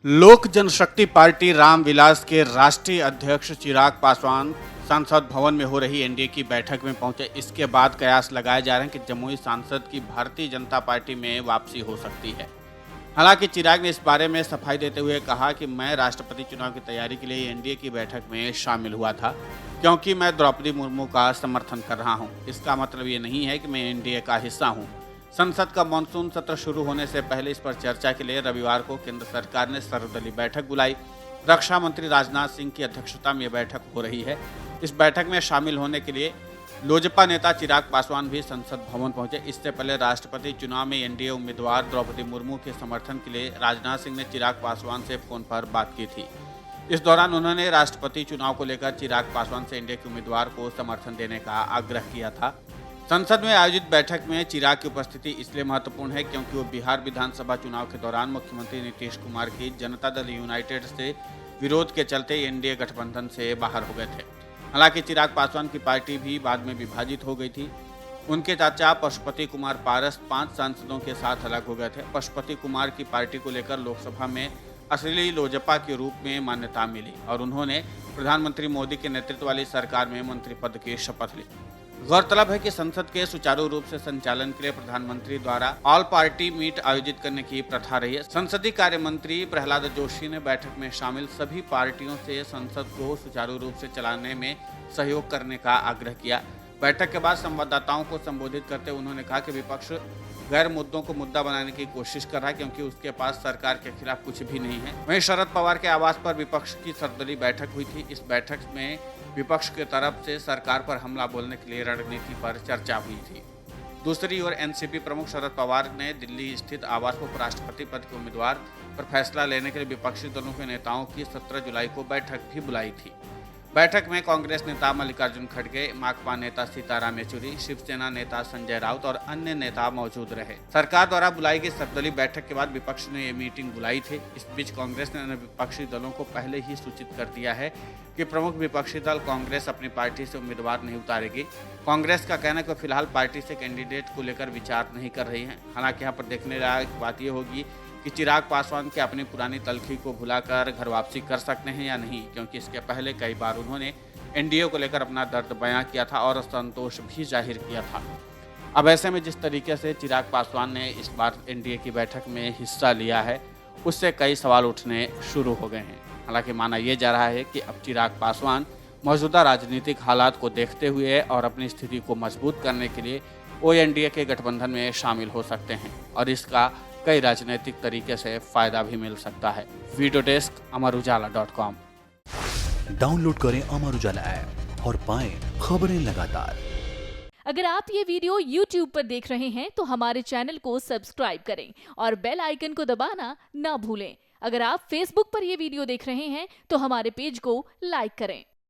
लोक जनशक्ति पार्टी रामविलास के राष्ट्रीय अध्यक्ष चिराग पासवान संसद भवन में हो रही एनडीए की बैठक में पहुंचे। इसके बाद कयास लगाए जा रहे हैं कि जमुई सांसद की भारतीय जनता पार्टी में वापसी हो सकती है। हालांकि चिराग ने इस बारे में सफाई देते हुए कहा कि मैं राष्ट्रपति चुनाव की तैयारी के लिए एनडीए की बैठक में शामिल हुआ था, क्योंकि मैं द्रौपदी मुर्मू का समर्थन कर रहा हूं। इसका मतलब ये नहीं है कि मैं एनडीए का हिस्सा हूं। संसद का मानसून सत्र शुरू होने से पहले इस पर चर्चा के लिए रविवार को केंद्र सरकार ने सर्वदलीय बैठक बुलाई। रक्षा मंत्री राजनाथ सिंह की अध्यक्षता में यह बैठक हो रही है। इस बैठक में शामिल होने के लिए लोजपा नेता चिराग पासवान भी संसद भवन पहुंचे। इससे पहले राष्ट्रपति चुनाव में एनडीए उम्मीदवार द्रौपदी मुर्मू के समर्थन के लिए राजनाथ सिंह ने चिराग पासवान से फोन पर बात की थी। इस दौरान उन्होंने राष्ट्रपति चुनाव को लेकर चिराग पासवान से एनडीए के उम्मीदवार को समर्थन देने का आग्रह किया था। संसद में आयोजित बैठक में चिराग की उपस्थिति इसलिए महत्वपूर्ण है क्योंकि वो बिहार विधानसभा चुनाव के दौरान मुख्यमंत्री नीतीश कुमार की जनता दल यूनाइटेड से विरोध के चलते एनडीए गठबंधन से बाहर हो गए थे। हालांकि चिराग पासवान की पार्टी भी बाद में विभाजित हो गई थी। उनके चाचा पशुपति कुमार पारस 5 सांसदों के साथ अलग हो गए थे। पशुपति कुमार की पार्टी को लेकर लोकसभा में असली लोजपा के रूप में मान्यता मिली और उन्होंने प्रधानमंत्री मोदी के नेतृत्व वाली सरकार में मंत्री पद की शपथ ली। गौरतलब है कि संसद के सुचारू रूप से संचालन के लिए प्रधानमंत्री द्वारा ऑल पार्टी मीट आयोजित करने की प्रथा रही है। संसदीय कार्य मंत्री प्रहलाद जोशी ने बैठक में शामिल सभी पार्टियों से संसद को सुचारू रूप से चलाने में सहयोग करने का आग्रह किया। बैठक के बाद संवाददाताओं को संबोधित करते हुए उन्होंने कहा कि विपक्ष गैर मुद्दों को मुद्दा बनाने की कोशिश कर रहा है क्योंकि उसके पास सरकार के खिलाफ कुछ भी नहीं है। वहीं शरद पवार के आवास पर विपक्ष की सर्वदलीय बैठक हुई थी। इस बैठक में विपक्ष की तरफ से सरकार पर हमला बोलने के लिए रणनीति पर चर्चा हुई थी। दूसरी ओर एनसीपी प्रमुख शरद पवार ने दिल्ली स्थित आवास पर उपराष्ट्रपति पद के उम्मीदवार पर फैसला लेने के लिए विपक्षी दलों के नेताओं की 17 जुलाई को बैठक भी बुलाई थी। बैठक में कांग्रेस नेता मल्लिकार्जुन खड़गे, माकपा नेता सीताराम येचुरी, शिवसेना नेता संजय राउत और अन्य नेता मौजूद रहे। सरकार द्वारा बुलाई गई सर्वदलीय बैठक के बाद विपक्ष ने ये मीटिंग बुलाई थी। इस बीच कांग्रेस ने अन्य विपक्षी दलों को पहले ही सूचित कर दिया है कि प्रमुख विपक्षी दल कांग्रेस अपनी पार्टी से उम्मीदवार नहीं उतारेगी। कांग्रेस का कहना है कि फिलहाल पार्टी से कैंडिडेट को लेकर विचार नहीं कर रही है। हालांकि यहाँ पर देखने लायक बात यह होगी कि चिराग पासवान के अपनी पुरानी तलखी को भुलाकर घर वापसी कर सकते हैं या नहीं, क्योंकि इसके पहले कई बार उन्होंने एनडीए को लेकर अपना दर्द बयां किया था और असंतोष भी जाहिर किया था। अब ऐसे में जिस तरीके से चिराग पासवान ने इस बार एनडीए की बैठक में हिस्सा लिया है, उससे कई सवाल उठने शुरू हो गए हैं। हालांकि माना यह जा रहा है कि अब चिराग पासवान मौजूदा राजनीतिक हालात को देखते हुए और अपनी स्थिति को मजबूत करने के लिए वो एनडीए के गठबंधन में शामिल हो सकते हैं और इसका कई राजनीतिक तरीके से फायदा भी मिल सकता है। Video desk अमरउजाला.com। डाउनलोड करें अमर उजाला ऐप और पाएं खबरें लगातार। अगर आप ये वीडियो YouTube पर देख रहे हैं तो हमारे चैनल को सब्सक्राइब करें और बेल आइकन को दबाना ना भूलें। अगर आप Facebook पर ये वीडियो देख रहे हैं तो हमारे पेज को लाइक करें।